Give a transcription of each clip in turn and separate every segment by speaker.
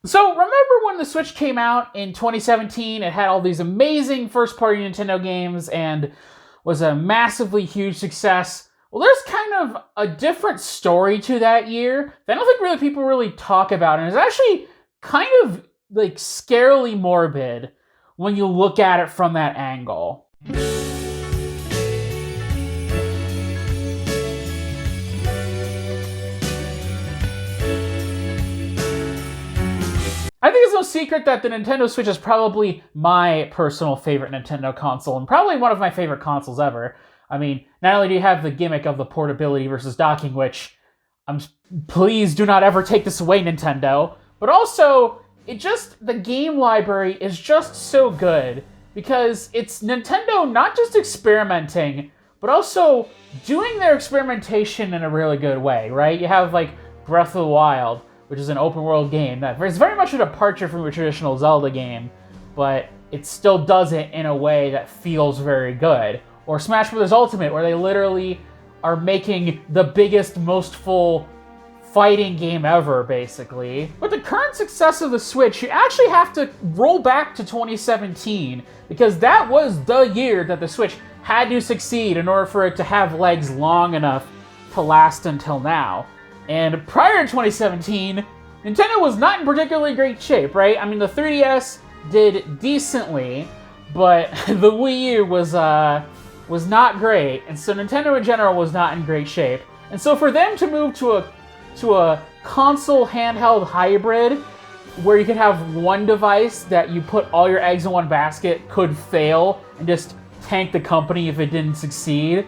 Speaker 1: So remember when the Switch came out in 2017? It had all these amazing first-party Nintendo games and was a massively huge success. Well, there's kind of a different story to that year that I don't think really people really talk about, and it's actually kind of like scarily morbid when you look at it from that angle. I think it's no secret that the Nintendo Switch is probably my personal favorite Nintendo console, and probably one of my favorite consoles ever. I mean, not only do you have the gimmick of the portability versus docking, which please do not ever take this away, Nintendo, but also the game library is just so good because it's Nintendo not just experimenting, but also doing their experimentation in a really good way, right? You have like Breath of the Wild, which is an open world game that is very much a departure from a traditional Zelda game, but it still does it in a way that feels very good. Or Smash Bros. Ultimate, where they literally are making the biggest, most full fighting game ever, basically. With the current success of the Switch, you actually have to roll back to 2017, because that was the year that the Switch had to succeed in order for it to have legs long enough to last until now. And prior to 2017, Nintendo was not in particularly great shape, right? I mean, the 3DS did decently, but the Wii U was not great, and so Nintendo in general was not in great shape. And so for them to move to a console handheld hybrid, where you could have one device that you put all your eggs in one basket could fail and just tank the company if it didn't succeed,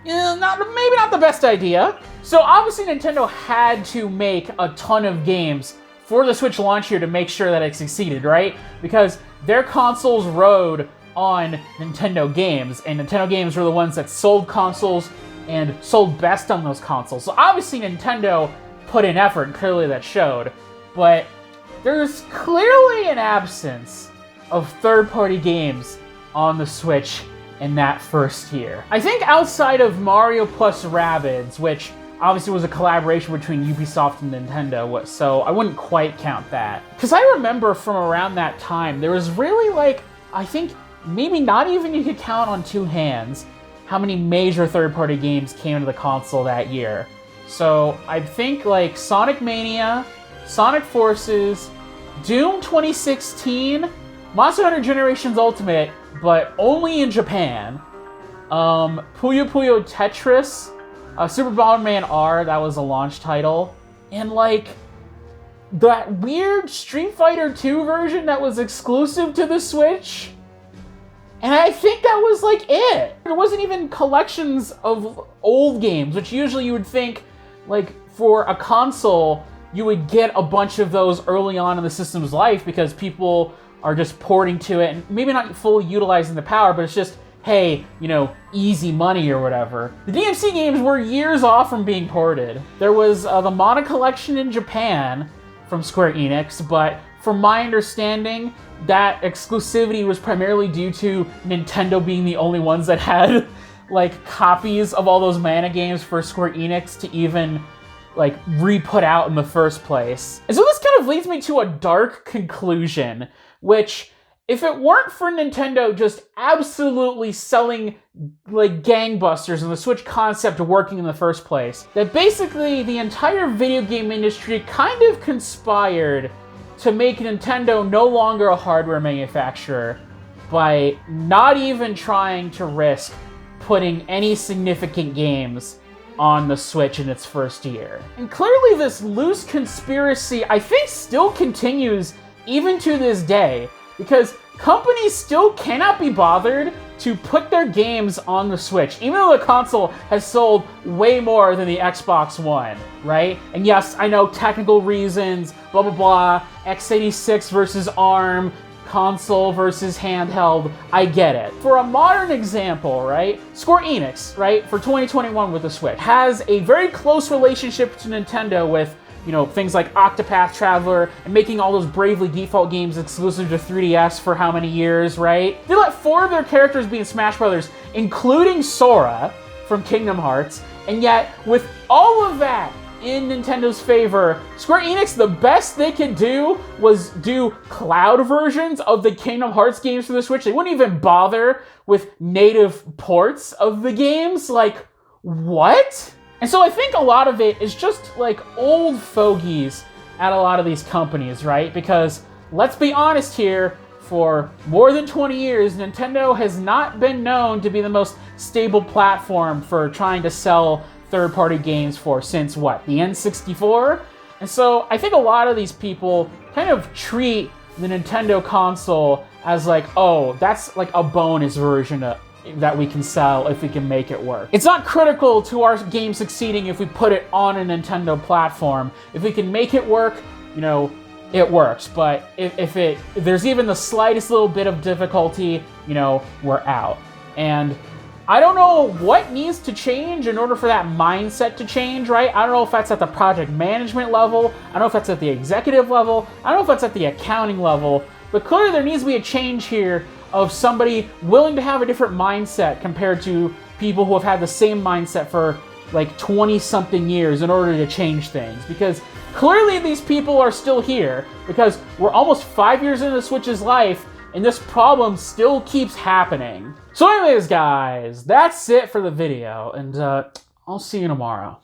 Speaker 1: maybe not the best idea. So obviously Nintendo had to make a ton of games for the Switch launch year to make sure that it succeeded, right? Because their consoles rode on Nintendo games, and Nintendo games were the ones that sold consoles and sold best on those consoles. So obviously Nintendo put in effort, and clearly that showed. But there's clearly an absence of third-party games on the Switch in that first year. I think outside of Mario plus Rabbids, which obviously was a collaboration between Ubisoft and Nintendo, so I wouldn't quite count that. Because I remember from around that time, there was really I think maybe not even you could count on two hands how many major third-party games came to the console that year. So I think Sonic Mania, Sonic Forces, Doom 2016, Monster Hunter Generations Ultimate, but only in Japan, Puyo Puyo Tetris, Super Bomberman R, that was a launch title, and that weird Street Fighter 2 version that was exclusive to the Switch. And I think that was it. There wasn't even collections of old games, which usually you would think, for a console, you would get a bunch of those early on in the system's life because people are just porting to it and maybe not fully utilizing the power, but it's just, hey, easy money or whatever. The DMC games were years off from being ported. There was the Mana Collection in Japan from Square Enix, but from my understanding, that exclusivity was primarily due to Nintendo being the only ones that had copies of all those Mana games for Square Enix to even re-put out in the first place. And so this kind of leads me to a dark conclusion, which, if it weren't for Nintendo just absolutely selling gangbusters and the Switch concept working in the first place, that basically the entire video game industry kind of conspired to make Nintendo no longer a hardware manufacturer by not even trying to risk putting any significant games on the Switch in its first year. And clearly this loose conspiracy, I think, still continues even to this day, because companies still cannot be bothered to put their games on the Switch, even though the console has sold way more than the Xbox One, right? And yes, I know technical reasons, blah blah blah, x86 versus ARM, console versus handheld, I get it. For a modern example, right, Square Enix, right, for 2021 with the Switch, has a very close relationship to Nintendo with things like Octopath Traveler and making all those Bravely Default games exclusive to 3DS for how many years, right? They let 4 of their characters be in Smash Brothers, including Sora from Kingdom Hearts, and yet with all of that in Nintendo's favor. Square Enix, the best they could do was do cloud versions of the Kingdom Hearts games for the Switch. They wouldn't even bother with native ports of the games. Like, what? And so I think a lot of it is just like old fogies at a lot of these companies, right? Because let's be honest here, for more than 20 years, Nintendo has not been known to be the most stable platform for trying to sell third-party games for since what, the N64? And so I think a lot of these people kind of treat the Nintendo console as like, oh, that's like a bonus version that we can sell if we can make it work. It's not critical to our game succeeding if we put it on a Nintendo platform. If we can make it work, you know, it works. But if there's even the slightest little bit of difficulty, you know, we're out. And I don't know what needs to change in order for that mindset to change, right? I don't know if that's at the project management level. I don't know if that's at the executive level. I don't know if that's at the accounting level. But clearly there needs to be a change here of somebody willing to have a different mindset compared to people who have had the same mindset for like 20-something years in order to change things. Because clearly these people are still here, because we're almost 5 years into the Switch's life, and this problem still keeps happening. So anyways, guys, that's it for the video, and I'll see you tomorrow.